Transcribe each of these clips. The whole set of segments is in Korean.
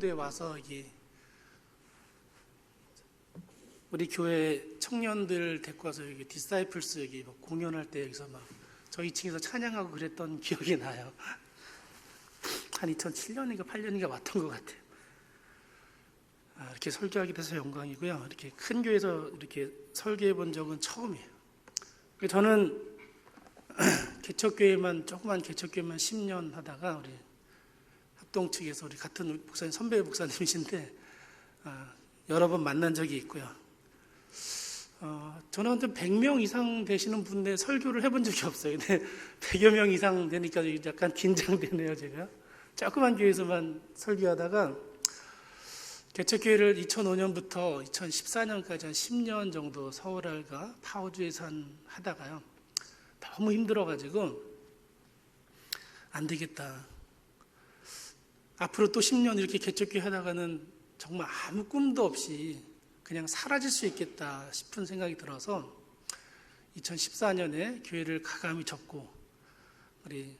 에 와서 이게 우리 교회 청년들 데리고 와서 여기 디사이플스 여기 막 공연할 때 여기서 막 저희 층에서 찬양하고 그랬던 기억이 나요. 한 2007년인가 8년인가 왔던 것 같아요. 이렇게 설교하게 돼서 영광이고요. 이렇게 큰 교회에서 이렇게 설교해 본 적은 처음이에요. 저는 개척교회만 조그만 개척교회만 10년 하다가 우리 합동 측에서 우리 같은 목사님 선배 목사님이신데 여러 번 만난 적이 있고요. 저는 좀 100명 이상 되시는 분인데 설교를 해본 적이 없어요. 근데 100여 명 이상 되니까 약간 긴장되네요. 제가 조그만 교회에서만 설교하다가 개척교회를 2005년부터 2014년까지 한 10년 정도 서울알과 파워주에서 하다가요. 너무 힘들어가지고 안 되겠다. 앞으로 또 10년 이렇게 개척교회 하다가는 정말 아무 꿈도 없이 그냥 사라질 수 있겠다 싶은 생각이 들어서 2014년에 교회를 가감히 접고 우리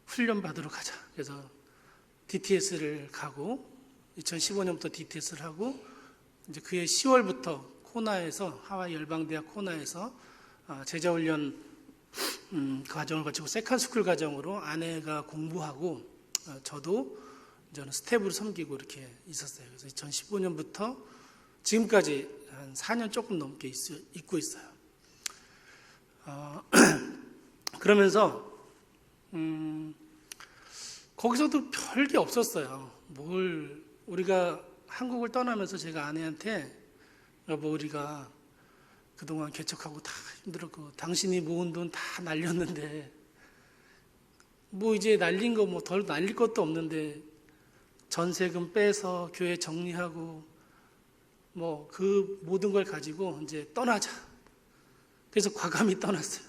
훈련 받으러 가자. 그래서 DTS를 가고 2015년부터 DTS를 하고 이제 그해 10월부터 코나에서 하와이 열방대학 코나에서 제자훈련 과정을 거치고 세컨스쿨 과정으로 아내가 공부하고 저는 스텝으로 섬기고 이렇게 있었어요. 그래서 2015년부터 지금까지 한 4년 조금 넘게 있고 있어요. 그러면서 거기서도 별게 없었어요. 우리가 한국을 떠나면서 제가 아내한테 여보 우리가 그동안 개척하고 다 힘들었고 당신이 모은 돈 다 날렸는데 이제 날린 거 덜 날릴 것도 없는데 전세금 빼서 교회 정리하고 그 모든 걸 가지고 이제 떠나자. 그래서 과감히 떠났어요.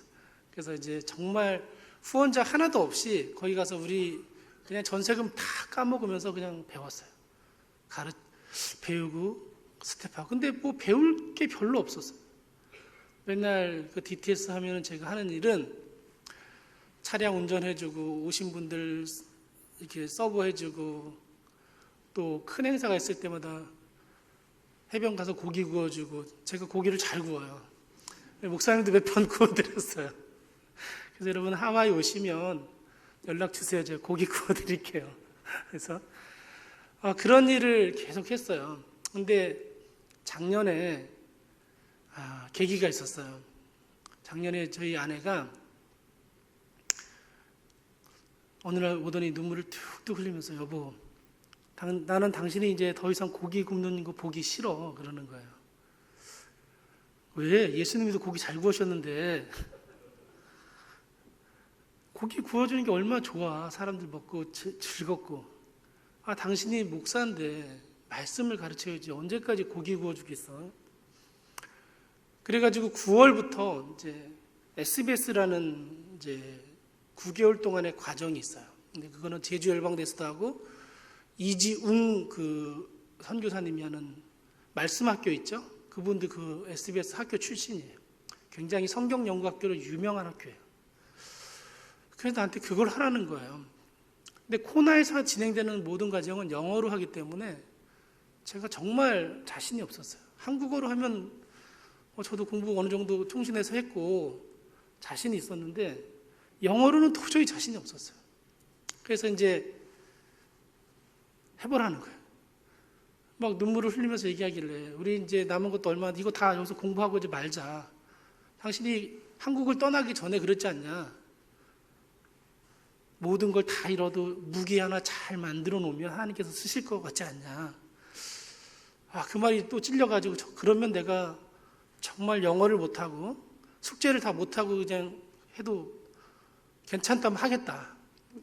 그래서 이제 정말 후원자 하나도 없이 거기 가서 우리 그냥 전세금 다 까먹으면서 그냥 배웠어요. 배우고 스텝하고. 근데 배울 게 별로 없었어요. 맨날 그 DTS 하면은 제가 하는 일은 차량 운전해주고 오신 분들 이렇게 서브해주고 또 큰 행사가 있을 때마다 해변 가서 고기 구워주고 제가 고기를 잘 구워요. 목사님도 몇 번 구워드렸어요. 그래서 여러분 하와이 오시면 연락 주세요. 제가 고기 구워드릴게요. 그래서 그런 일을 계속 했어요. 근데 작년에 계기가 있었어요. 작년에 저희 아내가 어느 날 오더니 눈물을 툭툭 흘리면서 여보 나는 당신이 이제 더 이상 고기 굽는 거 보기 싫어 그러는 거예요. 왜? 예수님도 고기 잘 구우셨는데 고기 구워주는 게 얼마나 좋아. 사람들 먹고 즐겁고. 당신이 목사인데 말씀을 가르쳐야지 언제까지 고기 구워주겠어. 그래가지고 9월부터 이제 SBS라는 이제 9개월 동안의 과정이 있어요. 근데 그거는 제주 열방대에서도 하고 이지웅 그 선교사님이 하는 말씀학교 있죠? 그분도 그 SBS 학교 출신이에요. 굉장히 성경 연구학교로 유명한 학교예요. 그래서 나한테 그걸 하라는 거예요. 근데 코나에서 진행되는 모든 과정은 영어로 하기 때문에 제가 정말 자신이 없었어요. 한국어로 하면 저도 공부 어느 정도 통신해서 했고 자신이 있었는데 영어로는 도저히 자신이 없었어요. 그래서 이제 해보라는 거예요. 막 눈물을 흘리면서 얘기하길래 우리 이제 남은 것도 얼마 이거 다 여기서 공부하고 이제 말자. 당신이 한국을 떠나기 전에 그랬지 않냐. 모든 걸 다 잃어도 무기 하나 잘 만들어 놓으면 하나님께서 쓰실 것 같지 않냐. 그 말이 또 찔려가지고 그러면 내가 정말 영어를 못하고 숙제를 다 못하고 그냥 해도 괜찮다면 하겠다.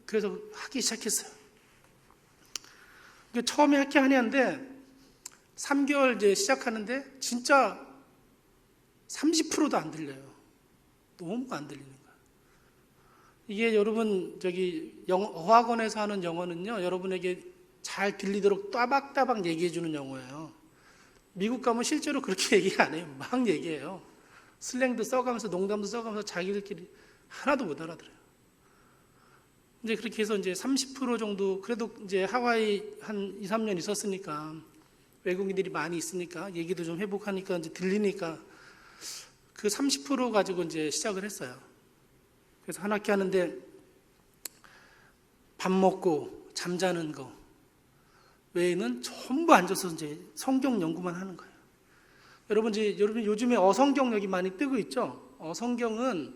그래서 하기 시작했어요. 처음에 하게 하는데 3개월 이제 시작하는데 진짜 30%도 안 들려요. 너무 안 들리는 거예요. 이게 여러분 어학원에서 하는 영어는요. 여러분에게 잘 들리도록 따박따박 얘기해 주는 영어예요. 미국 가면 실제로 그렇게 얘기 안 해요. 막 얘기해요. 슬랭도 써가면서 농담도 써가면서 자기들끼리 하나도 못 알아들어요. 이제 그렇게 해서 이제 30% 정도, 그래도 이제 하와이 한 2, 3년 있었으니까, 외국인들이 많이 있으니까, 얘기도 좀 회복하니까, 이제 들리니까, 그 30% 가지고 이제 시작을 했어요. 그래서 한 학기 하는데, 밥 먹고, 잠자는 거, 외에는 전부 앉아서 이제 성경 연구만 하는 거예요. 여러분 요즘에 어성경 여기 많이 뜨고 있죠? 어성경은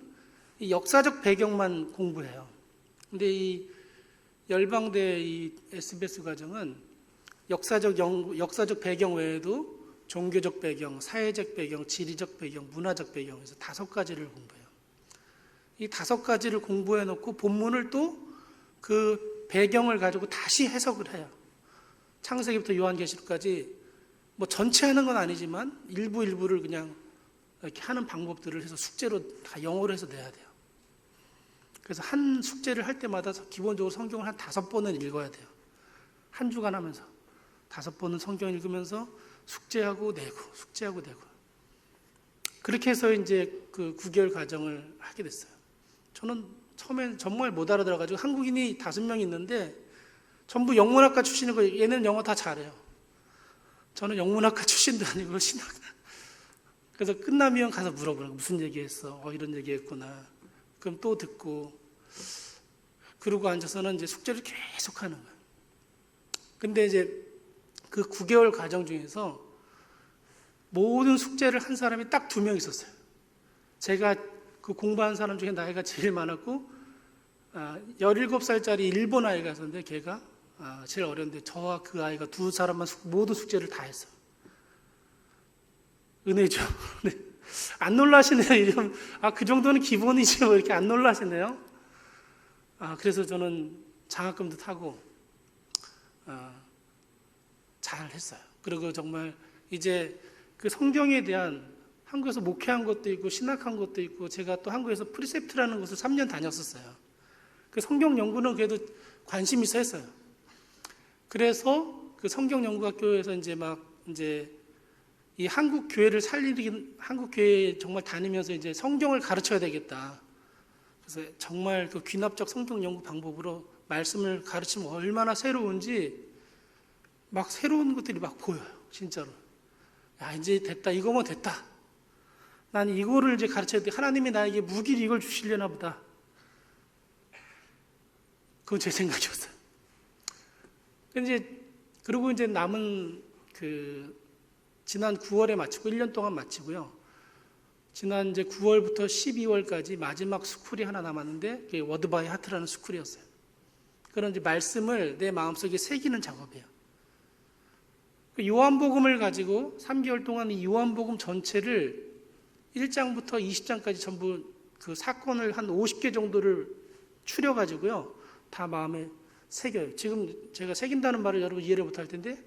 이 역사적 배경만 공부해요. 근데 이 열방대 이 SBS 과정은 역사적 배경 외에도 종교적 배경, 사회적 배경, 지리적 배경, 문화적 배경, 에서 5가지를 공부해요. 이 5가지를 공부해 놓고 본문을 또 그 배경을 가지고 다시 해석을 해요. 창세기부터 요한계시록까지 뭐 전체 하는 건 아니지만 일부를 그냥 이렇게 하는 방법들을 해서 숙제로 다 영어로 해서 내야 돼요. 그래서 한 숙제를 할 때마다 기본적으로 성경을 한 5번은 읽어야 돼요. 한 주간 하면서 5번은 성경 읽으면서 숙제하고 내고 그렇게 해서 이제 그 9개월 과정을 하게 됐어요. 저는 처음엔 정말 못 알아들어가지고, 한국인이 5명 있는데 전부 영문학과 출신이고 얘네는 영어 다 잘해요. 저는 영문학과 출신도 아니고 신학. 그래서 끝나면 가서 물어보는 거, 무슨 얘기했어? 이런 얘기했구나. 그럼 또 듣고, 그러고 앉아서는 이제 숙제를 계속 하는 거예요. 근데 이제 그 9개월 과정 중에서 모든 숙제를 한 사람이 딱 2명 있었어요. 제가 그 공부한 사람 중에 나이가 제일 많았고, 17살짜리 일본 아이가 있었는데 걔가 제일 어렸는데, 저와 그 아이가 2사람만 모두 숙제를 다 했어요. 은혜죠. 네. 안 놀라시네요. 그 정도는 기본이지 뭐 이렇게 안 놀라시네요. 그래서 저는 장학금도 타고 잘 했어요. 그리고 정말 이제 그 성경에 대한, 한국에서 목회한 것도 있고 신학한 것도 있고, 제가 또 한국에서 프리셉트라는 곳을 3년 다녔었어요. 그 성경 연구는 그래도 관심 있어 했어요. 그래서 그 성경 연구학교에서 이제 이 한국 교회를 한국 교회에 정말 다니면서 이제 성경을 가르쳐야 되겠다. 그래서 정말 그 귀납적 성경 연구 방법으로 말씀을 가르치면 얼마나 새로운지, 막 새로운 것들이 막 보여요. 진짜로. 야, 이제 됐다. 이거면 됐다. 난 이거를 이제 가르쳐야 돼. 하나님이 나에게 무기를 이걸 주시려나 보다. 그건 제 생각이었어요. 그리고 이제 남은 지난 9월에 마치고 1년 동안 마치고요. 지난 이제 9월부터 12월까지 마지막 스쿨이 하나 남았는데, 그게 워드 바이 하트라는 스쿨이었어요. 그런 이제 말씀을 내 마음속에 새기는 작업이에요. 요한복음을 가지고 3개월 동안 이 요한복음 전체를 1장부터 20장까지 전부 그 사건을 한 50개 정도를 추려가지고요, 다 마음에 새겨요. 지금 제가 새긴다는 말을 여러분 이해를 못할 텐데,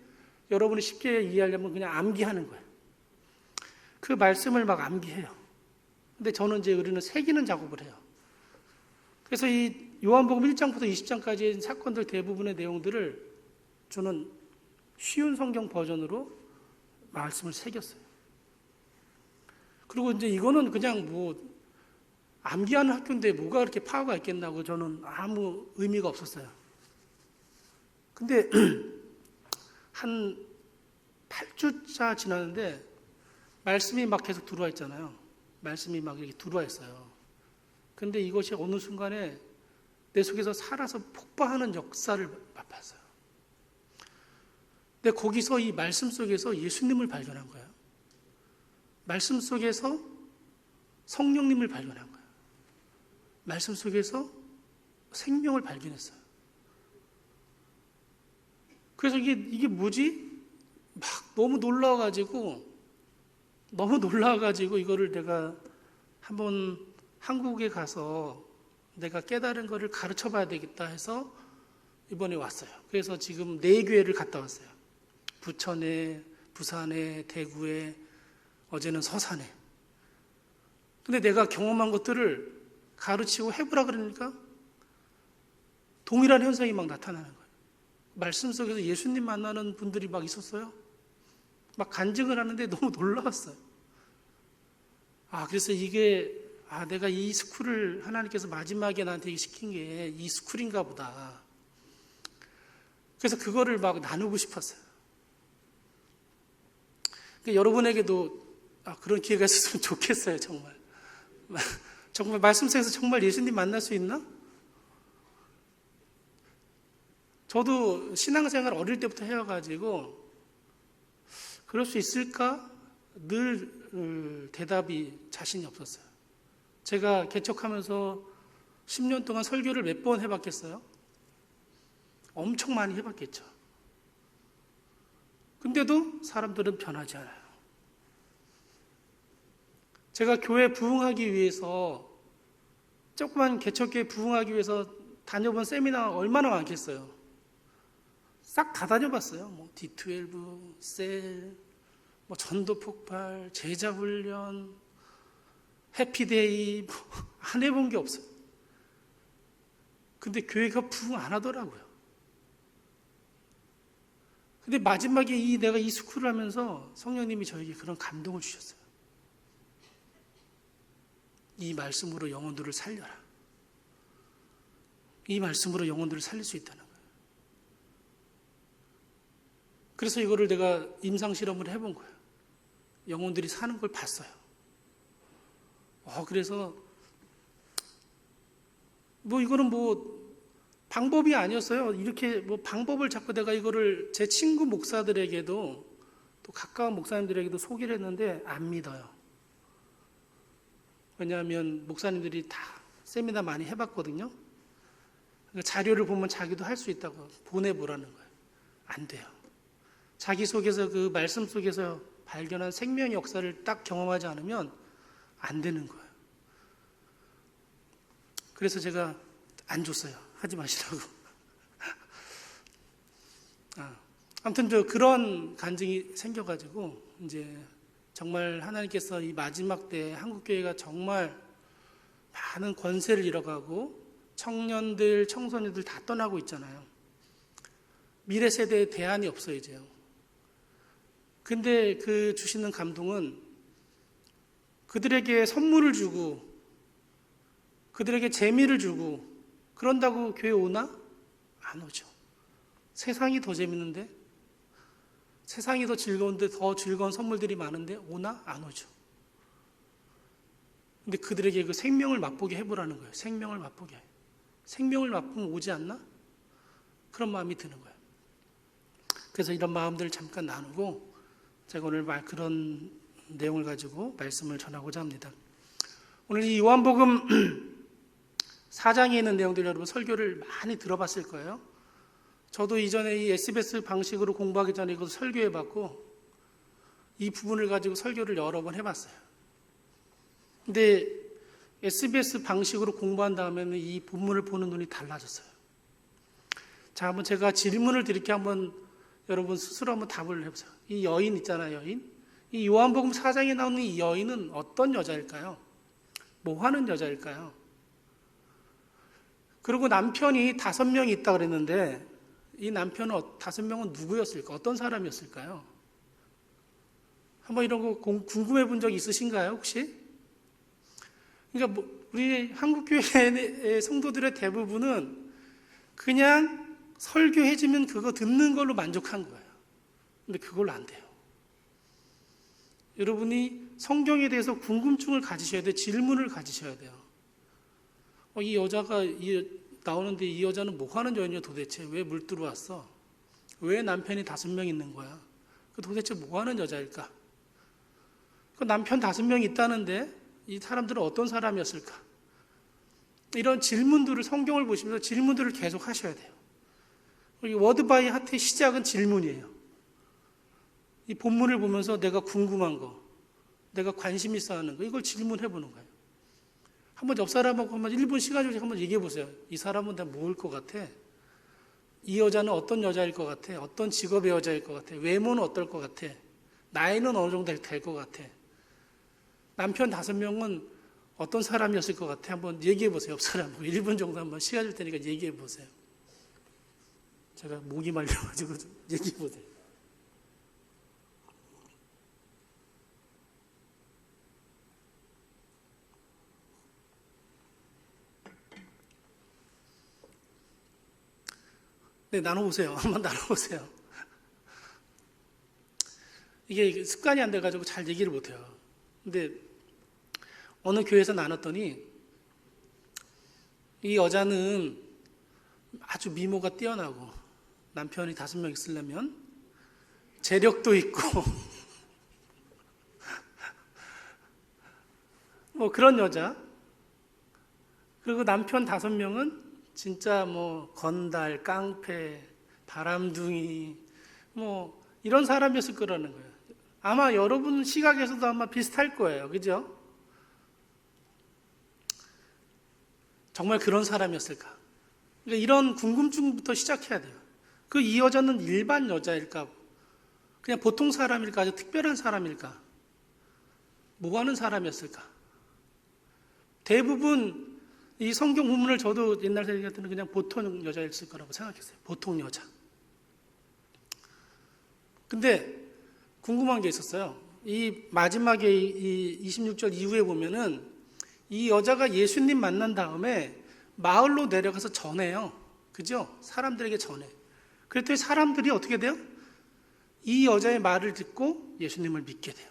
여러분이 쉽게 이해하려면 그냥 암기하는 거예요. 그 말씀을 막 암기해요. 근데 저는 이제 우리는 새기는 작업을 해요. 그래서 이 요한복음 1장부터 20장까지의 사건들 대부분의 내용들을 저는 쉬운 성경 버전으로 말씀을 새겼어요. 그리고 이제 이거는 그냥 뭐 암기하는 학교인데 뭐가 그렇게 파워가 있겠나고 저는 아무 의미가 없었어요. 근데 한 8주차 지났는데 말씀이 막 계속 들어와 있잖아요. 말씀이 막 이렇게 들어와 있어요. 근데 이것이 어느 순간에 내 속에서 살아서 폭발하는 역사를 맛봤어요. 근데 거기서 이 말씀 속에서 예수님을 발견한 거예요. 말씀 속에서 성령님을 발견한 거예요. 말씀 속에서 생명을 발견했어요. 그래서 이게 뭐지? 막 너무 놀라워가지고 이거를 내가 한번 한국에 가서 내가 깨달은 거를 가르쳐 봐야 되겠다 해서 이번에 왔어요. 그래서 지금 4교회를 갔다 왔어요. 부천에, 부산에, 대구에, 어제는 서산에. 근데 내가 경험한 것들을 가르치고 해보라 그러니까 동일한 현상이 막 나타나는 거예요. 말씀 속에서 예수님 만나는 분들이 막 있었어요. 막 간증을 하는데 너무 놀라웠어요. 그래서 이게 내가 이 스쿨을 하나님께서 마지막에 나한테 시킨 게 이 스쿨인가 보다. 그래서 그거를 막 나누고 싶었어요. 그러니까 여러분에게도 그런 기회가 있었으면 좋겠어요, 정말. 정말 말씀 속에서 정말 예수님 만날 수 있나? 저도 신앙생활 어릴 때부터 해와가지고 그럴 수 있을까? 늘 대답이 자신이 없었어요. 제가 개척하면서 10년 동안 설교를 몇 번 해봤겠어요? 엄청 많이 해봤겠죠. 근데도 사람들은 변하지 않아요. 제가 교회 부흥하기 위해서, 조그만 개척교회 부흥하기 위해서 다녀본 세미나가 얼마나 많겠어요. 싹 다 다녀봤어요. 뭐 D12, 셀, 뭐 전도 폭발, 제자 훈련, 해피데이, 안 해본 게 없어요. 근데 교회가 부흥 안 하더라고요. 근데 마지막에 내가 이 스쿨을 하면서 성령님이 저에게 그런 감동을 주셨어요. 이 말씀으로 영혼들을 살려라. 이 말씀으로 영혼들을 살릴 수 있다는 거예요. 그래서 이거를 내가 임상실험을 해본 거예요. 영혼들이 사는 걸 봤어요. 그래서 이거는 방법이 아니었어요. 이렇게 방법을 잡고 내가 이거를 제 친구 목사들에게도 또 가까운 목사님들에게도 소개를 했는데 안 믿어요. 왜냐하면 목사님들이 다 세미나 많이 해봤거든요. 그러니까 자료를 보면 자기도 할 수 있다고 보내보라는 거예요. 안 돼요. 자기 속에서 그 말씀 속에서 발견한 생명의 역사를 딱 경험하지 않으면 안 되는 거예요. 그래서 제가 안 줬어요. 하지 마시라고. 아무튼 그런 간증이 생겨가지고 이제 정말 하나님께서 이 마지막 때 한국교회가 정말 많은 권세를 잃어가고 청년들, 청소년들 다 떠나고 있잖아요. 미래 세대에 대안이 없어요, 이제요. 근데 그 주시는 감동은 그들에게 선물을 주고 그들에게 재미를 주고 그런다고 교회 오나? 안 오죠. 세상이 더 재밌는데, 세상이 더 즐거운데 더 즐거운 선물들이 많은데 오나? 안 오죠. 근데 그들에게 그 생명을 맛보게 해보라는 거예요. 생명을 맛보게. 생명을 맛보면 오지 않나? 그런 마음이 드는 거예요. 그래서 이런 마음들을 잠깐 나누고 제가 오늘 그런 내용을 가지고 말씀을 전하고자 합니다. 오늘 이 요한복음 4장에 있는 내용들 여러분 설교를 많이 들어봤을 거예요. 저도 이전에 이 SBS 방식으로 공부하기 전에 이것을 설교해봤고 이 부분을 가지고 설교를 여러 번 해봤어요. 근데 SBS 방식으로 공부한 다음에는 이 본문을 보는 눈이 달라졌어요. 자, 한번 제가 질문을 드릴게요. 한번 여러분 스스로 한번 답을 해보세요. 이 여인 있잖아요, 여인. 이 요한복음 4장에 나오는 이 여인은 어떤 여자일까요? 뭐 하는 여자일까요? 그리고 남편이 5명이 있다고 그랬는데 이 남편은 5명은 누구였을까? 어떤 사람이었을까요? 한번 이런 거 궁금해 본 적 있으신가요, 혹시? 그러니까 우리 한국교회의 성도들의 대부분은 그냥 설교해주면 그거 듣는 걸로 만족한 거예요. 근데 그걸로 안 돼요. 여러분이 성경에 대해서 궁금증을 가지셔야 돼요. 질문을 가지셔야 돼요. 이 여자가 나오는데 이 여자는 뭐 하는 여인이야 도대체? 왜 물 들어왔어? 왜 남편이 5명 있는 거야? 그 도대체 뭐 하는 여자일까? 그 남편 5명 있다는데 이 사람들은 어떤 사람이었을까? 이런 질문들을 성경을 보시면서 질문들을 계속 하셔야 돼요. 이 워드 바이 하트의 시작은 질문이에요. 이 본문을 보면서 내가 궁금한 거, 내가 관심 있어 하는 거, 이걸 질문해 보는 거예요. 한번 옆 사람하고 한번 1분 시간 주고 한번 얘기해 보세요. 이 사람은 다 뭐일 것 같아? 이 여자는 어떤 여자일 것 같아? 어떤 직업의 여자일 것 같아? 외모는 어떨 것 같아? 나이는 어느 정도 될 것 같아? 남편 5명은 어떤 사람이었을 것 같아? 한번 얘기해 보세요. 옆 사람하고 1분 정도 한번 시간 줄 테니까 얘기해 보세요. 제가 목이 말려가지고 좀 얘기해 보세요. 네, 나눠보세요. 한번 나눠보세요. 이게 습관이 안 돼가지고 잘 얘기를 못해요. 근데 어느 교회에서 나눴더니 이 여자는 아주 미모가 뛰어나고 남편이 5명 있으려면 재력도 있고 뭐 그런 여자. 그리고 남편 5명은 진짜 뭐 건달, 깡패, 바람둥이 뭐 이런 사람이었을 거라는 거예요. 아마 여러분 시각에서도 아마 비슷할 거예요. 그죠? 정말 그런 사람이었을까? 그러니까 이런 궁금증부터 시작해야 돼요. 이 여자는 일반 여자일까? 그냥 보통 사람일까? 아주 특별한 사람일까? 뭐 하는 사람이었을까? 대부분 이 성경 본문을 저도 옛날 생각할 때는 그냥 보통 여자였을 거라고 생각했어요. 보통 여자. 근데 궁금한 게 있었어요. 이 마지막에 이 26절 이후에 보면은 이 여자가 예수님 만난 다음에 마을로 내려가서 전해요. 그죠? 사람들에게 전해. 그랬더니 사람들이 어떻게 돼요? 이 여자의 말을 듣고 예수님을 믿게 돼요.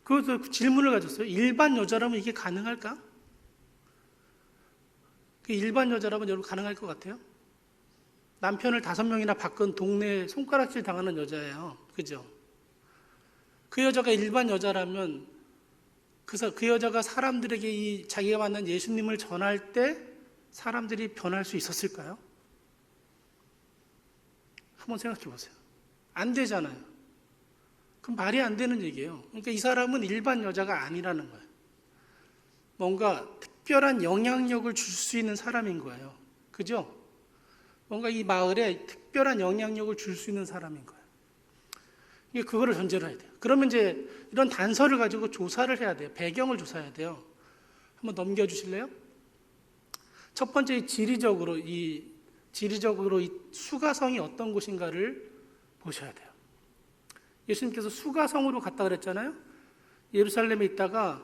그래서 질문을 가졌어요. 일반 여자라면 이게 가능할까? 일반 여자라면 여러분 가능할 것 같아요? 남편을 5명이나 바꾼 동네에 손가락질 당하는 여자예요. 그죠? 그 여자가 일반 여자라면 그 여자가 사람들에게 자기가 만난 예수님을 전할 때 사람들이 변할 수 있었을까요? 한번 생각해 보세요. 안 되잖아요. 그럼 말이 안 되는 얘기예요. 그러니까 이 사람은 일반 여자가 아니라는 거예요. 뭔가 특별한 영향력을 줄 수 있는 사람인 거예요. 그죠? 뭔가 이 마을에 특별한 영향력을 줄 수 있는 사람인 거예요. 그거를 전제로 해야 돼요. 그러면 이제 이런 단서를 가지고 조사를 해야 돼요. 배경을 조사해야 돼요. 한번 넘겨주실래요? 첫 번째, 지리적으로 이 수가성이 어떤 곳인가를 보셔야 돼요. 예수님께서 수가성으로 갔다 그랬잖아요. 예루살렘에 있다가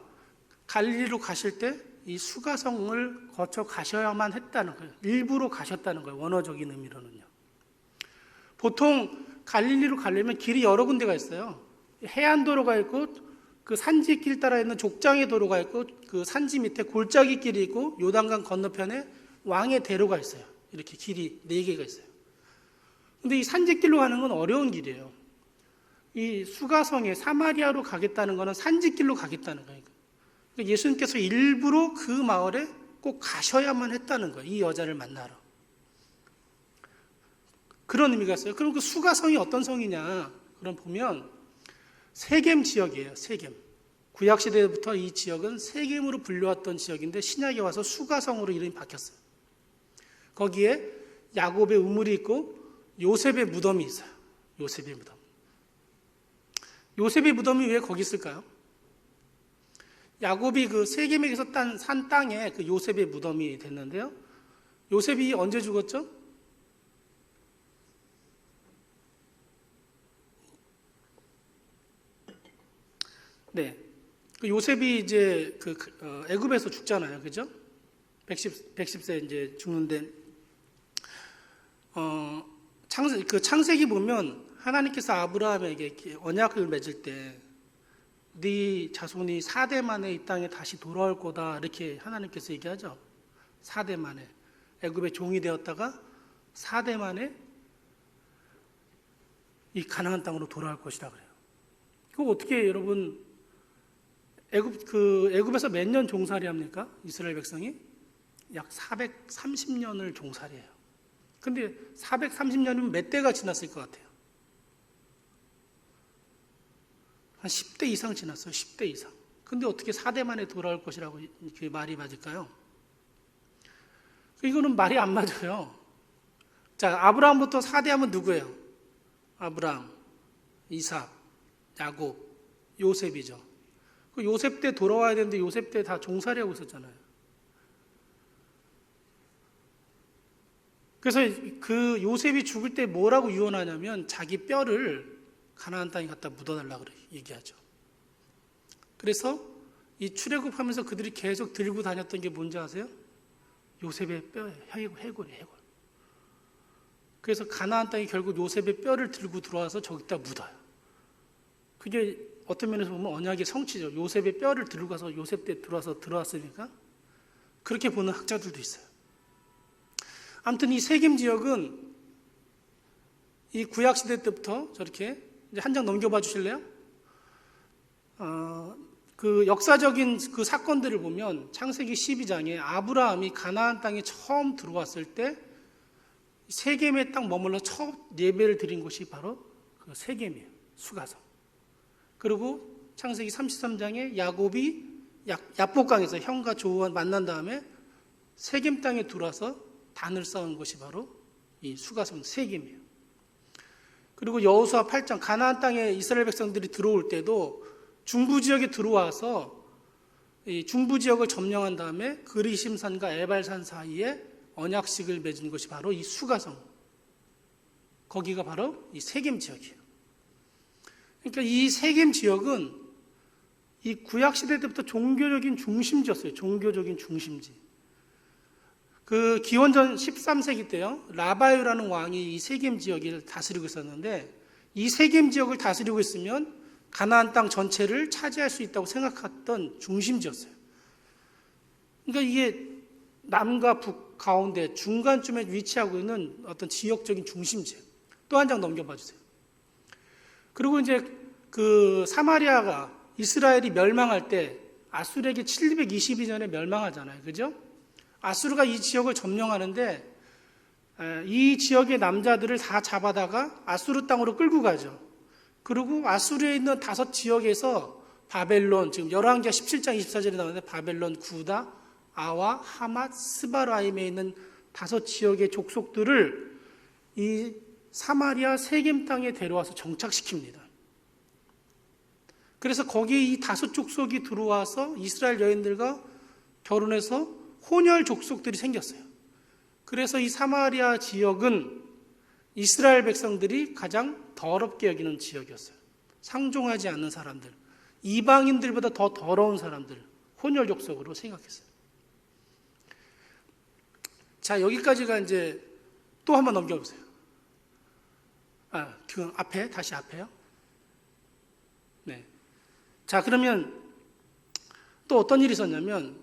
갈릴리로 가실 때 이 수가성을 거쳐 가셔야만 했다는 거예요. 일부러 가셨다는 거예요. 원어적인 의미로는요. 보통 갈릴리로 가려면 길이 여러 군데가 있어요. 해안도로가 있고 그 산지 길 따라 있는 족장의 도로가 있고 그 산지 밑에 골짜기 길이 있고 요단강 건너편에 왕의 대로가 있어요. 이렇게 길이 4개가 있어요. 근데 이 산지길로 가는 건 어려운 길이에요. 이 수가성에 사마리아로 가겠다는 거는 산지길로 가겠다는 거예요. 그러니까 예수님께서 일부러 그 마을에 꼭 가셔야만 했다는 거예요. 이 여자를 만나러. 그런 의미가 있어요. 그럼 그 수가성이 어떤 성이냐? 그럼 보면 세겜 지역이에요. 세겜. 구약시대부터 이 지역은 세겜으로 불려왔던 지역인데 신약에 와서 수가성으로 이름이 바뀌었어요. 거기에 야곱의 우물이 있고 요셉의 무덤이 있어요. 요셉의 무덤. 요셉의 무덤이 왜 거기 있을까요? 야곱이 그 세겜에서 산 땅에 그 요셉의 무덤이 됐는데요. 요셉이 언제 죽었죠? 네. 그 요셉이 이제 애굽에서 죽잖아요. 그죠? 110세 이제 죽는데, 창세기 보면 하나님께서 아브라함에게 언약을 맺을 때 네 자손이 4대 만에 이 땅에 다시 돌아올 거다 이렇게 하나님께서 얘기하죠. 4대 만에 애굽의 종이 되었다가 4대 만에 이 가나안 땅으로 돌아올 것이다 그래요. 그거 어떻게 여러분 애굽에서 몇 년 종살이 합니까? 이스라엘 백성이 약 430년을 종살이해요. 근데 430년이면 몇 대가 지났을 것 같아요? 한 10대 이상 지났어요. 10대 이상. 근데 어떻게 4대 만에 돌아올 것이라고 그 말이 맞을까요? 이거는 말이 안 맞아요. 자, 아브라함부터 4대 하면 누구예요? 아브라함, 이삭, 야곱, 요셉이죠. 그 요셉 때 돌아와야 되는데 요셉 때 다 종살이하고 있었잖아요. 그래서 그 요셉이 죽을 때 뭐라고 유언하냐면 자기 뼈를 가나안 땅에 갖다 묻어달라 그래 얘기하죠. 그래서 이 출애굽하면서 그들이 계속 들고 다녔던 게 뭔지 아세요? 요셉의 뼈에 해골이에요, 해골. 그래서 가나안 땅이 결국 요셉의 뼈를 들고 들어와서 저기다 묻어요. 그게 어떤 면에서 보면 언약의 성취죠. 요셉의 뼈를 들고 가서 요셉 때 들어왔으니까 그렇게 보는 학자들도 있어요. 아무튼 이 세겜 지역은 이 구약 시대 때부터 저렇게 이제 한 장 넘겨봐 주실래요? 그 역사적인 그 사건들을 보면 창세기 12장에 아브라함이 가나안 땅에 처음 들어왔을 때 세겜에 딱 머물러 첫 예배를 드린 곳이 바로 그 세겜이에요. 수가성. 그리고 창세기 33장에 야곱이 야복강에서 형과 조우와 만난 다음에 세겜 땅에 들어와서 단을 쌓은 곳이 바로 이 수가성 세겜이에요. 그리고 여호수아 8장 가나안 땅에 이스라엘 백성들이 들어올 때도 중부 지역에 들어와서 이 중부 지역을 점령한 다음에 그리심산과 에발산 사이에 언약식을 맺은 것이 바로 이 수가성. 거기가 바로 이 세겜 지역이에요. 그러니까 이 세겜 지역은 이 구약 시대 때부터 종교적인 중심지였어요. 종교적인 중심지. 그 기원전 13세기 때요. 라바유라는 왕이 이 세겜 지역을 다스리고 있었는데 이 세겜 지역을 다스리고 있으면 가나안 땅 전체를 차지할 수 있다고 생각했던 중심지였어요. 그러니까 이게 남과 북 가운데 중간쯤에 위치하고 있는 어떤 지역적인 중심지. 또 한 장 넘겨봐 주세요. 그리고 이제 그 사마리아가 이스라엘이 멸망할 때 아수르에게 722년에 멸망하잖아요. 그죠? 아수르가 이 지역을 점령하는데 이 지역의 남자들을 다 잡아다가 아수르 땅으로 끌고 가죠. 그리고 아수르에 있는 5지역에서 바벨론, 지금 열왕기하 17장 24절에 나오는데 바벨론, 구다, 아와, 하맛, 스바라임에 있는 5지역의 족속들을 이 사마리아 세겜 땅에 데려와서 정착시킵니다. 그래서 거기에 이 5족속이 들어와서 이스라엘 여인들과 결혼해서 혼혈 족속들이 생겼어요. 그래서 이 사마리아 지역은 이스라엘 백성들이 가장 더럽게 여기는 지역이었어요. 상종하지 않는 사람들, 이방인들보다 더 더러운 사람들, 혼혈 족속으로 생각했어요. 자, 여기까지가 이제 또 한번 넘겨보세요. 그 앞에, 다시 앞에요. 네. 자, 그러면 또 어떤 일이 있었냐면,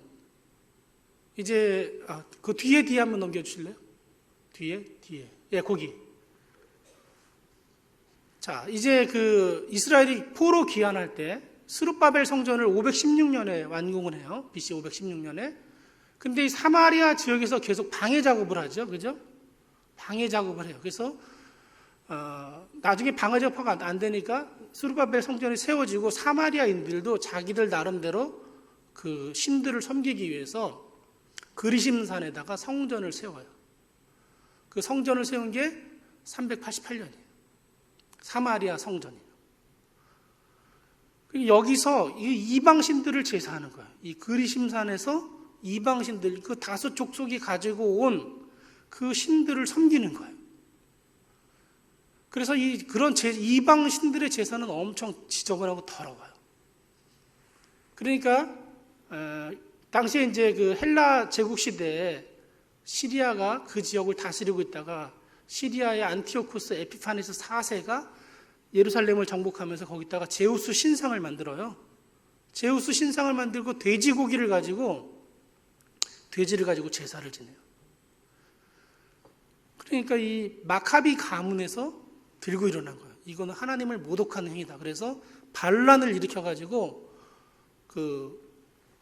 이제, 그 뒤에 한번 넘겨주실래요? 뒤에. 예, 거기. 자, 이제 그 이스라엘이 포로 귀환할 때, 스룹바벨 성전을 516년에 완공을 해요. BC 516년에. 근데 이 사마리아 지역에서 계속 방해 작업을 하죠. 그죠? 방해 작업을 해요. 그래서, 나중에 방해 작업이 안 되니까 스룹바벨 성전이 세워지고 사마리아인들도 자기들 나름대로 그 신들을 섬기기 위해서 그리심산에다가 성전을 세워요. 그 성전을 세운 게 388년이에요. 사마리아 성전이에요. 여기서 이 이방신들을 제사하는 거예요. 이 그리심산에서 이방신들, 그 5족속이 가지고 온 그 신들을 섬기는 거예요. 그래서 그런 이방신들의 제사는 엄청 지저분하고 더러워요. 그러니까, 당시에 이제 그 헬라 제국 시대에 시리아가 그 지역을 다스리고 있다가 시리아의 안티오코스 에피파네스 4세가 예루살렘을 정복하면서 거기다가 제우스 신상을 만들어요. 제우스 신상을 만들고 돼지를 가지고 제사를 지내요. 그러니까 이 마카비 가문에서 들고 일어난 거예요. 이거는 하나님을 모독하는 행위다. 그래서 반란을 일으켜가지고 그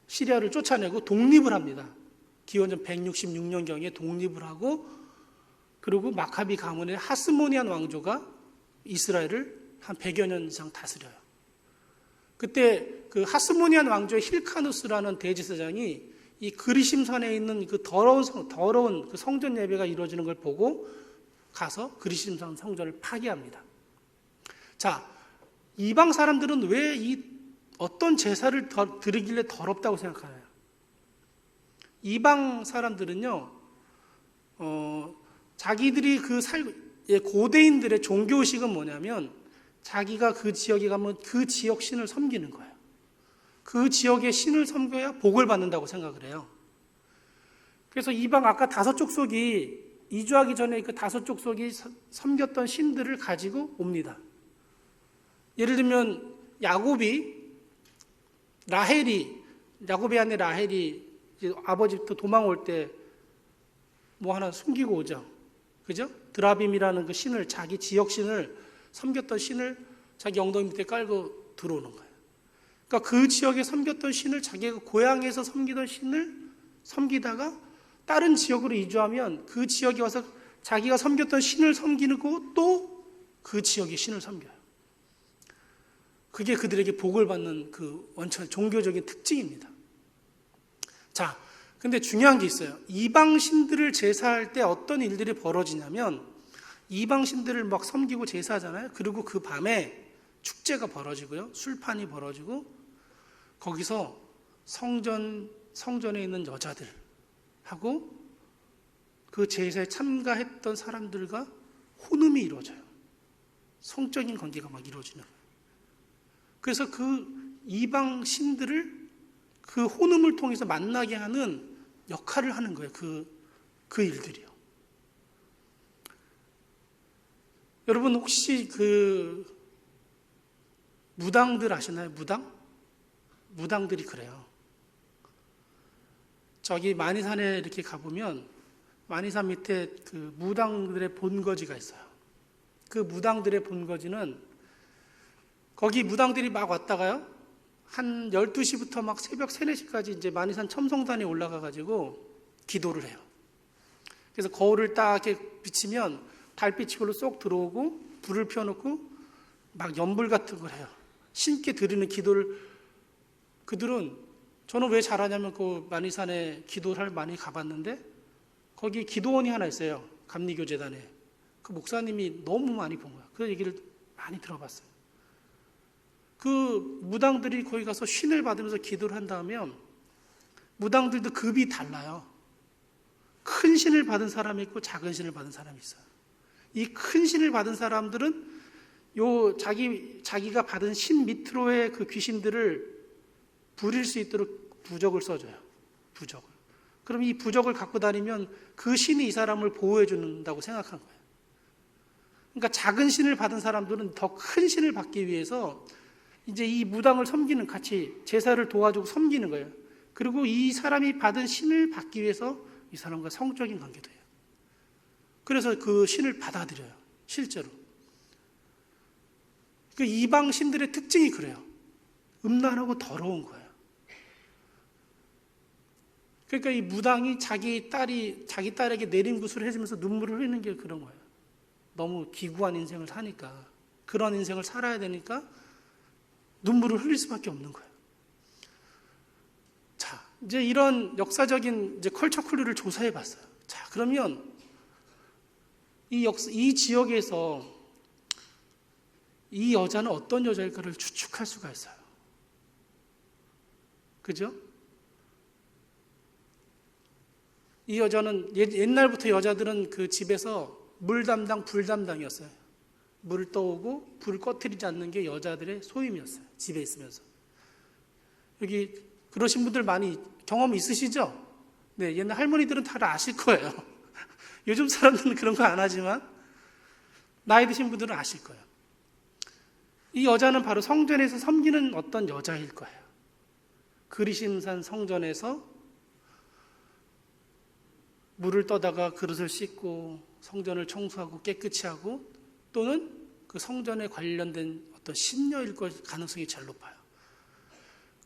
시리아를 쫓아내고 독립을 합니다. 기원전 166년경에 독립을 하고, 그리고 마카비 가문의 하스모니안 왕조가 이스라엘을 한 100여 년 이상 다스려요. 그때 그 하스모니안 왕조의 힐카누스라는 대제사장이 이 그리심산에 있는 그 더러운 그 성전 예배가 이루어지는 걸 보고 가서 그리심산 성전을 파괴합니다. 자, 이방 사람들은 왜 어떤 제사를 드리길래 더럽다고 생각하나요? 이방 사람들은요, 자기들이 고대인들의 종교의식은 뭐냐면, 자기가 그 지역에 가면 그 지역 신을 섬기는 거예요. 그 지역의 신을 섬겨야 복을 받는다고 생각을 해요. 그래서 이방 아까 다섯 족속이 이주하기 전에 그 다섯 족속이 섬겼던 신들을 가지고 옵니다. 예를 들면 야곱의 아내 라헬이 이제 아버지부터 도망올 때 뭐 하나 숨기고 오죠. 그죠? 드라빔이라는 그 신을, 자기 지역 신을, 섬겼던 신을 자기 엉덩이 밑에 깔고 들어오는 거예요. 그러니까 그 지역에 섬겼던 신을, 자기가 고향에서 섬기던 신을 섬기다가 다른 지역으로 이주하면 그 지역에 와서 자기가 섬겼던 신을 섬기고 또 그 지역의 신을 섬겨요. 그게 그들에게 복을 받는 그 원천 종교적인 특징입니다. 자, 근데 중요한 게 있어요. 이방 신들을 제사할 때 어떤 일들이 벌어지냐면 이방 신들을 막 섬기고 제사하잖아요. 그리고 그 밤에 축제가 벌어지고요. 술판이 벌어지고 거기서 성전에 있는 여자들하고 그 제사에 참가했던 사람들과 혼음이 이루어져요. 성적인 관계가 막 이루어지는 거예요. 그래서 그 이방 신들을 그 혼음을 통해서 만나게 하는 역할을 하는 거예요. 그 일들이요. 여러분 혹시 그 무당들 아시나요? 무당들이 그래요. 저기 만이산에 이렇게 가보면 만이산 밑에 그 무당들의 본거지가 있어요. 그 무당들의 본거지는 거기 무당들이 막 왔다가요. 한 12시부터 막 새벽 3, 4시까지 이제 만이산 첨성단에 올라가가지고 기도를 해요. 그래서 거울을 딱 이렇게 비치면 달빛이 그걸로 쏙 들어오고 불을 피워놓고 막 연불 같은 걸 해요. 신께 드리는 기도를 그들은 저는 왜 잘하냐면 그 만이산에 기도를 많이 가봤는데 거기 기도원이 하나 있어요. 감리교재단에. 그 목사님이 너무 많이 본 거야. 그 얘기를 많이 들어봤어요. 그 무당들이 거기 가서 신을 받으면서 기도를 한다면 무당들도 급이 달라요. 큰 신을 받은 사람이 있고 작은 신을 받은 사람이 있어요. 이 큰 신을 받은 사람들은 자기가 받은 신 밑으로의 그 귀신들을 부릴 수 있도록 부적을 써줘요. 부적을. 그럼 이 부적을 갖고 다니면 그 신이 이 사람을 보호해 준다고 생각한 거예요. 그러니까 작은 신을 받은 사람들은 더 큰 신을 받기 위해서 이제 이 무당을 섬기는, 같이 제사를 도와주고 섬기는 거예요. 그리고 이 사람이 받은 신을 받기 위해서 이 사람과 성적인 관계도 해요. 그래서 그 신을 받아들여요. 실제로. 그 이방 신들의 특징이 그래요. 음란하고 더러운 거예요. 그러니까 이 무당이 자기 딸에게 내림굿을 해주면서 눈물을 흘리는 게 그런 거예요. 너무 기구한 인생을 사니까, 그런 인생을 살아야 되니까 눈물을 흘릴 수밖에 없는 거예요. 자, 이제 이런 역사적인 이제 컬처 클루를 조사해 봤어요. 자, 그러면 이 지역에서 이 여자는 어떤 여자일까를 추측할 수가 있어요. 그죠? 이 여자는 옛날부터 여자들은 그 집에서 물 담당, 불 담당이었어요. 물을 떠오고 불을 꺼뜨리지 않는 게 여자들의 소임이었어요. 집에 있으면서. 여기 그러신 분들 많이 경험 있으시죠? 네, 옛날 할머니들은 다 아실 거예요. 요즘 사람들은 그런 거 안 하지만 나이 드신 분들은 아실 거예요. 이 여자는 바로 성전에서 섬기는 어떤 여자일 거예요. 그리심산 성전에서 물을 떠다가 그릇을 씻고 성전을 청소하고 깨끗이 하고 또는 그 성전에 관련된 어떤 신녀일 가능성이 제일 높아요.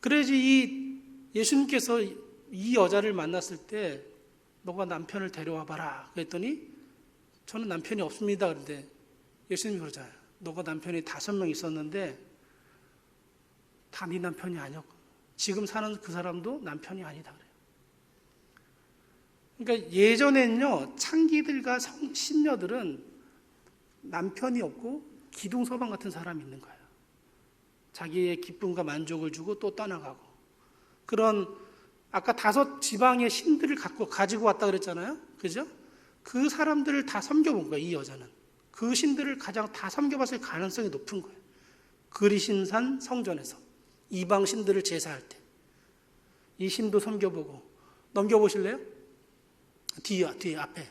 그래야지 이 예수님께서 이 여자를 만났을 때 너가 남편을 데려와 봐라 그랬더니 저는 남편이 없습니다. 그런데 예수님이 그러잖아요. 너가 남편이 5명 있었는데 다 네 남편이 아니었고 지금 사는 그 사람도 남편이 아니다 그래요. 그러니까 예전엔요 창기들과 신녀들은 남편이 없고 기둥서방 같은 사람이 있는 거예요. 자기의 기쁨과 만족을 주고 또 떠나가고 그런 아까 5 지방의 신들을 가지고 왔다 그랬잖아요. 그죠? 그 사람들을 다 섬겨본 거예요. 이 여자는. 그 신들을 가장 다 섬겨봤을 가능성이 높은 거예요. 그리심산 성전에서 이방 신들을 제사할 때 이 신도 섬겨보고 넘겨보실래요? 뒤에 앞에.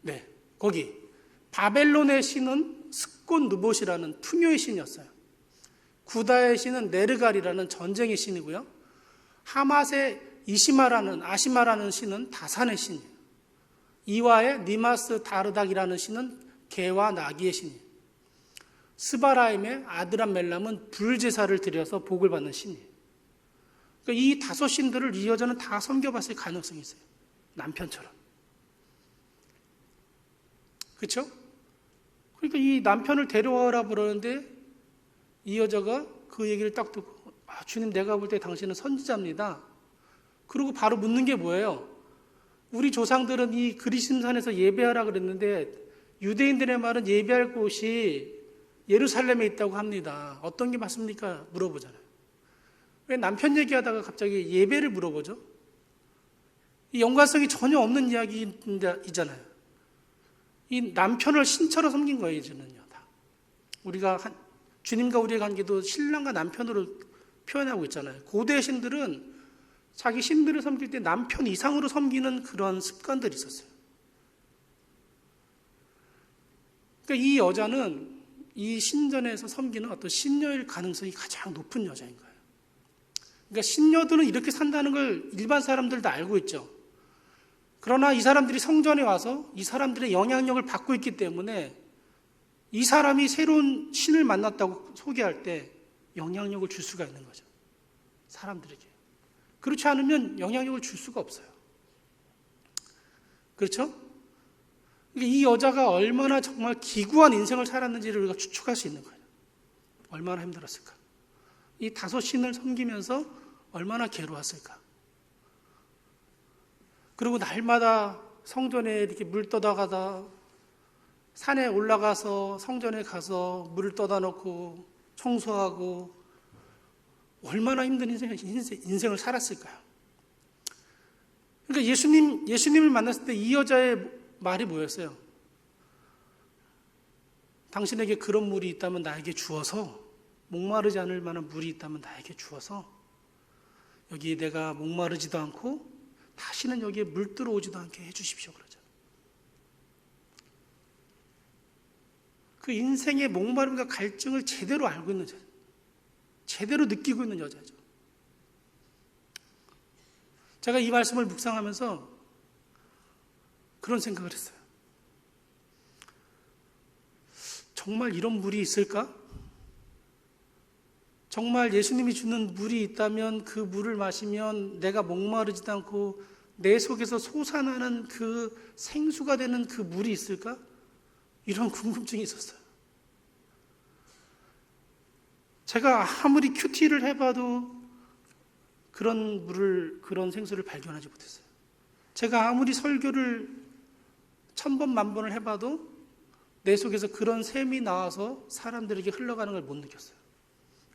네, 거기 바벨론의 신은 스콘 느봇이라는 투녀의 신이었어요. 구다의 신은 네르갈이라는 전쟁의 신이고요. 하맛의 아시마라는 신은 다산의 신이에요. 이와의 니마스 다르닥이라는 신은 개와 나귀의 신이에요. 스바라임의 아드람멜람은 불제사를 드려서 복을 받는 신이에요. 그러니까 이 5 신들을 이 여자는 다 섬겨봤을 가능성이 있어요. 남편처럼. 그렇죠? 그러니까 이 남편을 데려와라 그러는데 이 여자가 그 얘기를 딱 듣고 주님, 내가 볼 때 당신은 선지자입니다. 그리고 바로 묻는 게 뭐예요? 우리 조상들은 이 그리심산에서 예배하라 그랬는데 유대인들의 말은 예배할 곳이 예루살렘에 있다고 합니다. 어떤 게 맞습니까? 물어보잖아요. 왜 남편 얘기하다가 갑자기 예배를 물어보죠? 이 연관성이 전혀 없는 이야기이잖아요. 이 남편을 신처럼 섬긴 거예요, 이제는요. 다. 주님과 우리의 관계도 신랑과 남편으로 표현하고 있잖아요. 고대 신들은 자기 신들을 섬길 때 남편 이상으로 섬기는 그런 습관들이 있었어요. 그러니까 이 여자는 이 신전에서 섬기는 어떤 신녀일 가능성이 가장 높은 여자인 거예요. 그러니까 신녀들은 이렇게 산다는 걸 일반 사람들도 알고 있죠. 그러나 이 사람들이 성전에 와서 이 사람들의 영향력을 받고 있기 때문에 이 사람이 새로운 신을 만났다고 소개할 때 영향력을 줄 수가 있는 거죠. 사람들에게. 그렇지 않으면 영향력을 줄 수가 없어요. 그렇죠? 이 여자가 얼마나 정말 기구한 인생을 살았는지를 우리가 추측할 수 있는 거예요. 얼마나 힘들었을까? 이 5 신을 섬기면서 얼마나 괴로웠을까? 그리고 날마다 성전에 이렇게 물 떠다가다 산에 올라가서 성전에 가서 물을 떠다 놓고 청소하고 얼마나 힘든 인생을 살았을까요? 그러니까 예수님을 만났을 때 이 여자의 말이 뭐였어요? 당신에게 그런 물이 있다면 나에게 주어서, 목마르지 않을 만한 물이 있다면 나에게 주어서 여기 내가 목마르지도 않고 다시는 여기에 물 들어오지도 않게 해주십시오 그러죠. 그 인생의 목마름과 갈증을 제대로 알고 있는 여자, 제대로 느끼고 있는 여자죠. 제가 이 말씀을 묵상하면서 그런 생각을 했어요. 정말 이런 물이 있을까? 정말 예수님이 주는 물이 있다면 그 물을 마시면 내가 목마르지도 않고 내 속에서 솟아나는 그 생수가 되는 그 물이 있을까? 이런 궁금증이 있었어요. 제가 아무리 큐티를 해봐도 그런 물을, 그런 생수를 발견하지 못했어요. 제가 아무리 설교를 1000번, 10,000번을 해봐도 내 속에서 그런 샘이 나와서 사람들에게 흘러가는 걸 못 느꼈어요.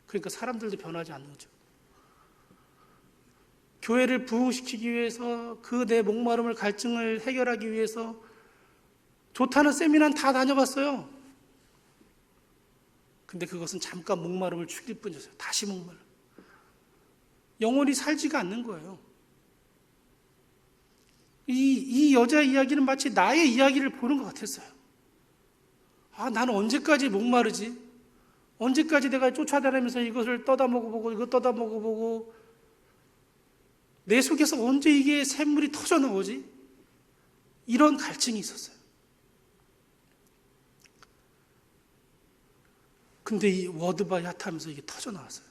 그러니까 사람들도 변하지 않는 거죠. 교회를 부흥시키기 위해서 그 내 목마름을, 갈증을 해결하기 위해서 좋다는 세미나는 다 다녀봤어요. 근데 그것은 잠깐 목마름을 죽일 뿐이었어요. 다시 목마름. 영원히 살지가 않는 거예요. 이 여자의 이야기는 마치 나의 이야기를 보는 것 같았어요. 나는 언제까지 목마르지? 언제까지 내가 쫓아다니면서 이것을 떠다 먹어보고 이거 떠다 먹어보고 내 속에서 언제 이게 샘물이 터져 나오지? 이런 갈증이 있었어요. 근데 이 워드바이 핫하면서 이게 터져 나왔어요.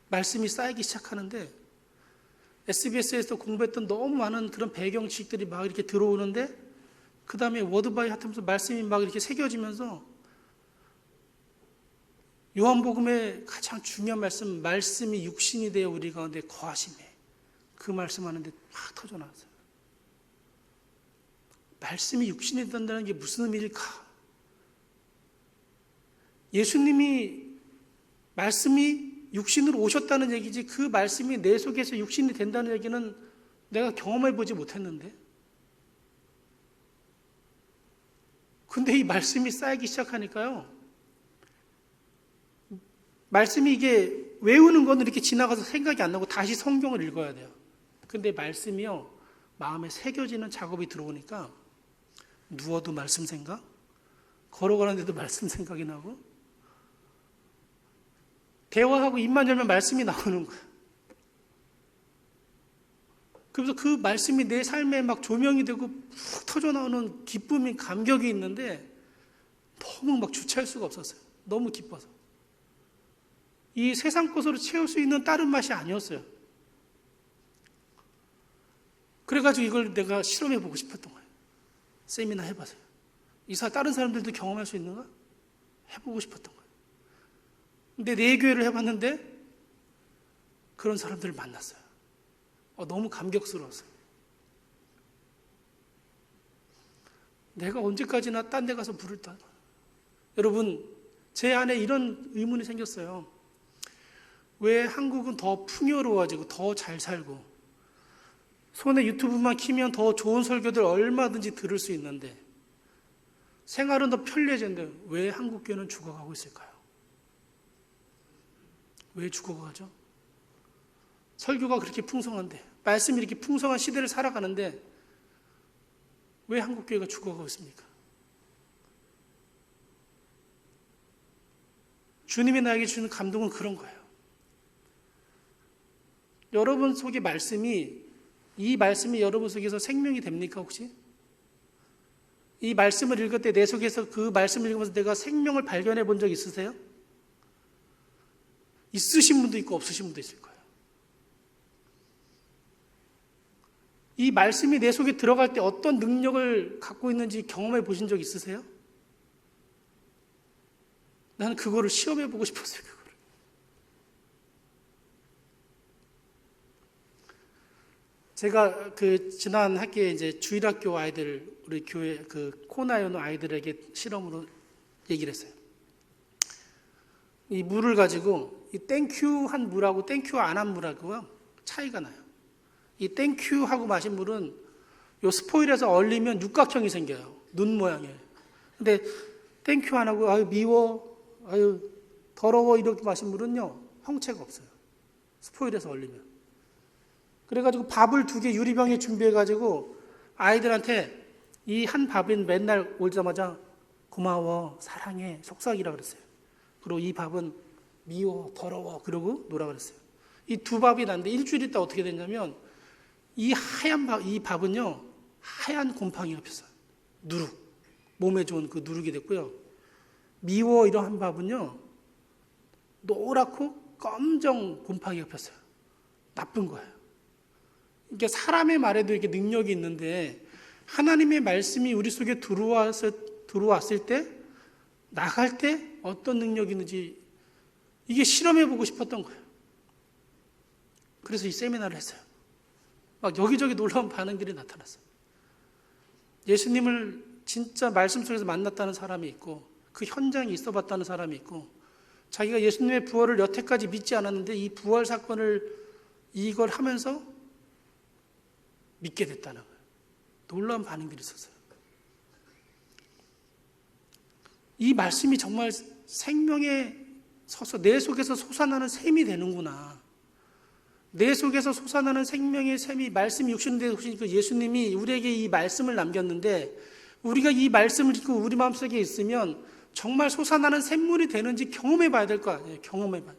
말씀이 쌓이기 시작하는데 SBS에서 공부했던 너무 많은 그런 배경 지식들이 막 이렇게 들어오는데 그 다음에 워드바이 핫하면서 말씀이 막 이렇게 새겨지면서 요한복음의 가장 중요한 말씀이 육신이 되어 우리 가운데 거하시네. 그 말씀하는데 막 터져 나왔어요. 말씀이 육신이 된다는 게 무슨 의미일까? 말씀이 육신으로 오셨다는 얘기지 그 말씀이 내 속에서 육신이 된다는 얘기는 내가 경험해보지 못했는데 근데 이 말씀이 쌓이기 시작하니까요 말씀이 이게 외우는 건 이렇게 지나가서 생각이 안 나고 다시 성경을 읽어야 돼요. 근데 말씀이요 마음에 새겨지는 작업이 들어오니까 누워도 말씀 생각, 걸어가는데도 말씀 생각이 나고, 대화하고 입만 열면 말씀이 나오는 거야. 그래서 그 말씀이 내 삶에 막 조명이 되고 푹 터져 나오는 기쁨이, 감격이 있는데 너무 막 주체할 수가 없었어요. 너무 기뻐서. 이 세상 것으로 채울 수 있는 다른 맛이 아니었어요. 그래가지고 이걸 내가 실험해보고 싶었던 거예요. 세미나 해봐서요. 다른 사람들도 경험할 수 있는가? 해보고 싶었던 거예요. 근데 내 교회를 해봤는데 그런 사람들을 만났어요. 너무 감격스러웠어요. 내가 언제까지나 딴 데 가서 불을 따. 여러분, 제 안에 이런 의문이 생겼어요. 왜 한국은 더 풍요로워지고 더 잘 살고 손에 유튜브만 키면 더 좋은 설교들 얼마든지 들을 수 있는데 생활은 더 편리해졌는데 왜 한국 교회는 죽어가고 있을까요? 왜 죽어가죠? 설교가 그렇게 풍성한데, 말씀이 이렇게 풍성한 시대를 살아가는데 왜 한국 교회가 죽어가고 있습니까? 주님이 나에게 주는 감동은 그런 거예요. 여러분 속의 이 말씀이 여러분 속에서 생명이 됩니까 혹시? 이 말씀을 읽을 때 내 속에서 그 말씀을 읽으면서 내가 생명을 발견해 본 적 있으세요? 있으신 분도 있고 없으신 분도 있을 거예요. 이 말씀이 내 속에 들어갈 때 어떤 능력을 갖고 있는지 경험해 보신 적 있으세요? 나는 그거를 시험해 보고 싶었어요. 그거를. 제가 지난 학기에 이제 주일학교 아이들, 우리 교회 코나에 오는 아이들에게 실험으로 얘기를 했어요. 이 물을 가지고 이 땡큐 한 물하고 땡큐 안 한 물하고 차이가 나요. 이 땡큐 하고 마신 물은 요 스포일에서 얼리면 육각형이 생겨요. 눈 모양이에요. 근데 땡큐 안 하고 아유 미워, 아유 더러워 이렇게 마신 물은요 형체가 없어요. 스포일에서 얼리면. 그래가지고 밥을 2개 유리병에 준비해가지고 아이들한테 이 한 밥은 맨날 오자마자 고마워, 사랑해, 속삭이라 그랬어요. 그리고 이 밥은 미워, 더러워 그러고 놀아 그랬어요. 이 2밥이 났는데 일주일 있다 어떻게 됐냐면 이 밥은요 하얀 곰팡이가 폈어요. 누룩, 몸에 좋은 그 누룩이 됐고요. 미워 이런 밥은요 노랗고 검정 곰팡이가 폈어요. 나쁜 거예요. 이게 사람의 말에도 이렇게 능력이 있는데 하나님의 말씀이 우리 속에 들어왔을 때 나갈 때 어떤 능력이 있는지 이게 실험해보고 싶었던 거예요. 그래서 이 세미나를 했어요. 막 여기저기 놀라운 반응들이 나타났어요. 예수님을 진짜 말씀 속에서 만났다는 사람이 있고 그 현장에 있어 봤다는 사람이 있고 자기가 예수님의 부활을 여태까지 믿지 않았는데 이 부활 사건을 이걸 하면서 믿게 됐다는 거예요. 놀라운 반응들이 있었어요. 이 말씀이 정말 생명에 서서 내 속에서 솟아나는 샘이 되는구나. 내 속에서 솟아나는 생명의 샘이 말씀이 육신되어 오신 그 예수님이 우리에게 이 말씀을 남겼는데 우리가 이 말씀을 읽고 우리 마음속에 있으면 정말 솟아나는 샘물이 되는지 경험해 봐야 될 거 아니에요. 경험해 봐요.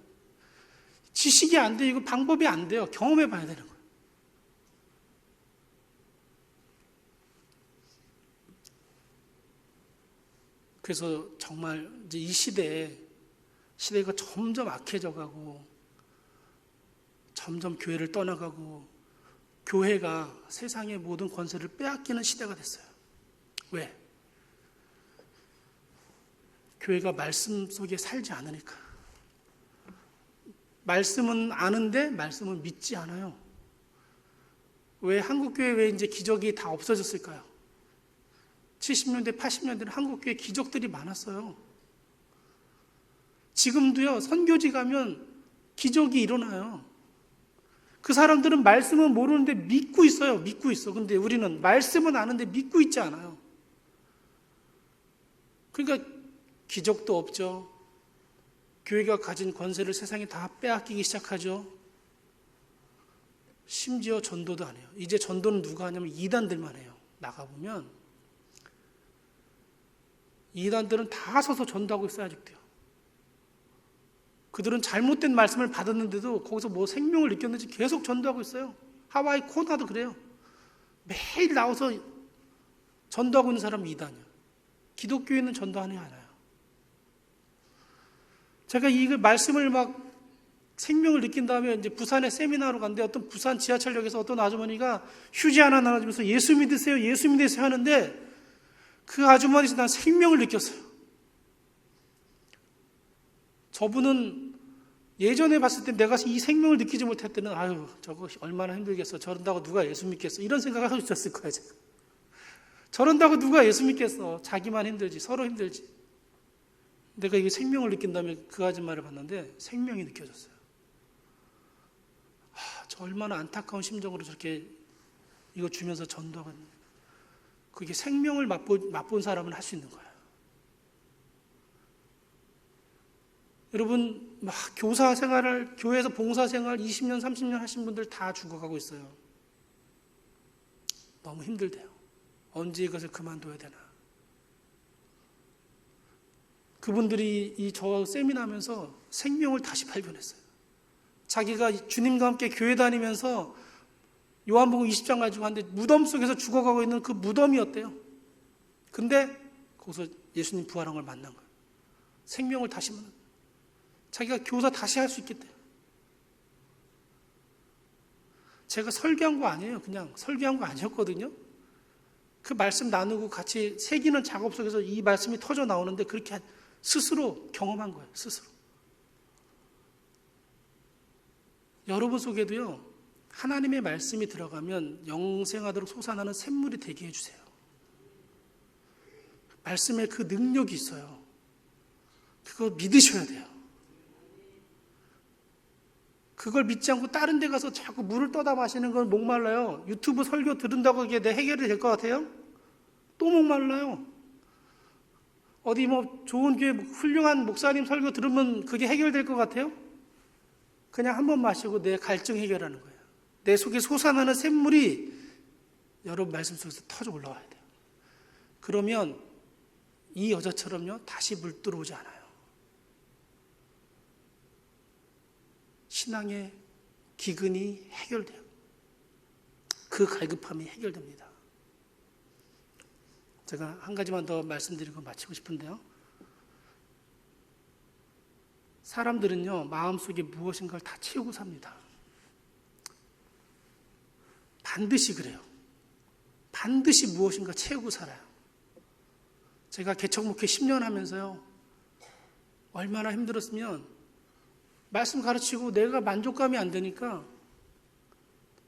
지식이 안 돼요. 이거 방법이 안 돼요. 경험해 봐야 되는 거예요. 그래서 정말 이제 이 시대가 점점 악해져 가고 점점 교회를 떠나가고 교회가 세상의 모든 권세를 빼앗기는 시대가 됐어요. 왜? 교회가 말씀 속에 살지 않으니까. 말씀은 아는데 말씀은 믿지 않아요. 왜 한국교회 왜 이제 기적이 다 없어졌을까요? 70년대, 80년대는 한국교회 기적들이 많았어요. 지금도요, 선교지 가면 기적이 일어나요. 그 사람들은 말씀은 모르는데 믿고 있어요. 믿고 있어. 근데 우리는 말씀은 아는데 믿고 있지 않아요. 그러니까 기적도 없죠. 교회가 가진 권세를 세상에 다 빼앗기기 시작하죠. 심지어 전도도 안 해요. 이제 전도는 누가 하냐면 이단들만 해요. 나가보면 이단들은 다 서서 전도하고 있어요. 아직도요. 그들은 잘못된 말씀을 받았는데도 거기서 뭐 생명을 느꼈는지 계속 전도하고 있어요. 하와이 코나도 그래요. 매일 나와서 전도하고 있는 사람이 이단이에요. 기독교인은 전도하지 않아요. 제가 이 말씀을 막 생명을 느낀 다음에 이제 부산에 세미나로 갔는데 어떤 부산 지하철역에서 어떤 아주머니가 휴지 하나 나눠주면서 예수 믿으세요, 예수 믿으세요 하는데 그 아주머니에서 난 생명을 느꼈어요. 저분은 예전에 봤을 때 내가 이 생명을 느끼지 못할 때는 아유 저거 얼마나 힘들겠어. 저런다고 누가 예수 믿겠어. 이런 생각을 하고 있었을 거예요. 제가. 저런다고 누가 예수 믿겠어. 자기만 힘들지 서로 힘들지. 내가 이게 생명을 느낀 다음에 그 아줌마를 봤는데 생명이 느껴졌어요. 저 얼마나 안타까운 심정으로 저렇게 이거 주면서 전도하고 있는 그게 생명을 맛본 사람은 할 수 있는 거예요. 여러분 막 교사 생활을 교회에서 봉사 생활 20년 30년 하신 분들 다 죽어가고 있어요. 너무 힘들대요. 언제 이것을 그만둬야 되나. 그분들이 이 저 세미나 하면서 생명을 다시 발견했어요. 자기가 주님과 함께 교회 다니면서 요한복음 20장 가지고 하는데 무덤 속에서 죽어가고 있는 그 무덤이었대요. 근데 거기서 예수님 부활한 걸 만난 거예요. 생명을 다시 만난 거예요. 자기가 교사 다시 할 수 있겠대요. 제가 설교한 거 아니에요. 그냥 설교한 거 아니었거든요. 그 말씀 나누고 같이 새기는 작업 속에서 이 말씀이 터져 나오는데 그렇게 스스로 경험한 거예요. 스스로. 여러분 속에도요. 하나님의 말씀이 들어가면 영생하도록 솟아나는 샘물이 되게 해주세요. 말씀에 그 능력이 있어요. 그거 믿으셔야 돼요. 그걸 믿지 않고 다른 데 가서 자꾸 물을 떠다 마시는 건 목말라요. 유튜브 설교 들은다고 이게 내 해결이 될 것 같아요? 또 목말라요. 어디 뭐 좋은 교회 훌륭한 목사님 설교 들으면 그게 해결될 것 같아요? 그냥 한 번 마시고 내 갈증 해결하는 거예요. 내 속에 솟아나는 샘물이 여러분 말씀 속에서 터져 올라와야 돼요. 그러면 이 여자처럼요 다시 물 들어오지 않아요. 신앙의 기근이 해결돼요. 그 갈급함이 해결됩니다. 제가 한 가지만 더 말씀드리고 마치고 싶은데요. 사람들은요 마음속에 무엇인가를 다 채우고 삽니다. 반드시 그래요. 반드시 무엇인가 채우고 살아요. 제가 개척목회 10년 하면서요 얼마나 힘들었으면 말씀 가르치고 내가 만족감이 안 되니까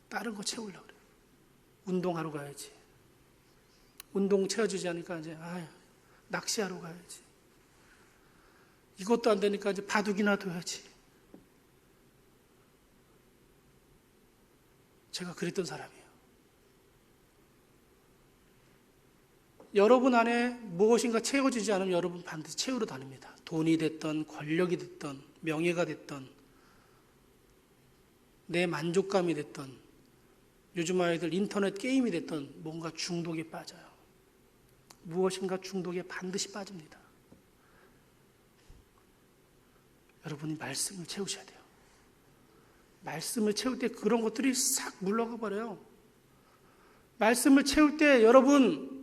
다른 거 채우려고 그래요. 운동하러 가야지. 운동 채워주지 않으니까 이제 낚시하러 가야지. 이것도 안 되니까 이제 바둑이나 둬야지. 제가 그랬던 사람이에요. 여러분 안에 무엇인가 채워지지 않으면 여러분 반드시 채우러 다닙니다. 돈이 됐던 권력이 됐던 명예가 됐던 내 만족감이 됐던 요즘 아이들 인터넷 게임이 됐던 뭔가 중독에 빠져요. 무엇인가 중독에 반드시 빠집니다. 여러분이 말씀을 채우셔야 돼요. 말씀을 채울 때 그런 것들이 싹 물러가 버려요. 말씀을 채울 때 여러분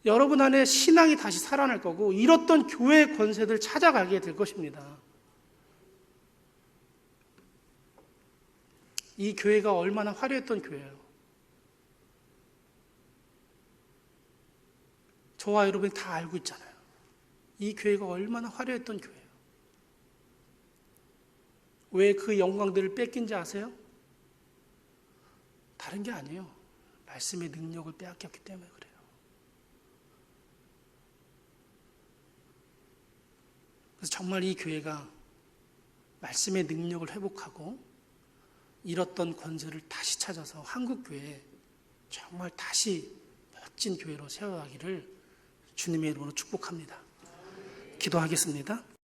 안에 신앙이 다시 살아날 거고 잃었던 교회의 권세들 찾아가게 될 것입니다. 이 교회가 얼마나 화려했던 교회예요. 저와 여러분이 다 알고 있잖아요. 이 교회가 얼마나 화려했던 교회예요. 왜 그 영광들을 뺏긴지 아세요? 다른 게 아니에요. 말씀의 능력을 빼앗겼기 때문에 그래요. 그래서 정말 이 교회가 말씀의 능력을 회복하고 잃었던 권세를 다시 찾아서 한국교회에 정말 다시 멋진 교회로 세워가기를 주님의 이름으로 축복합니다. 기도하겠습니다.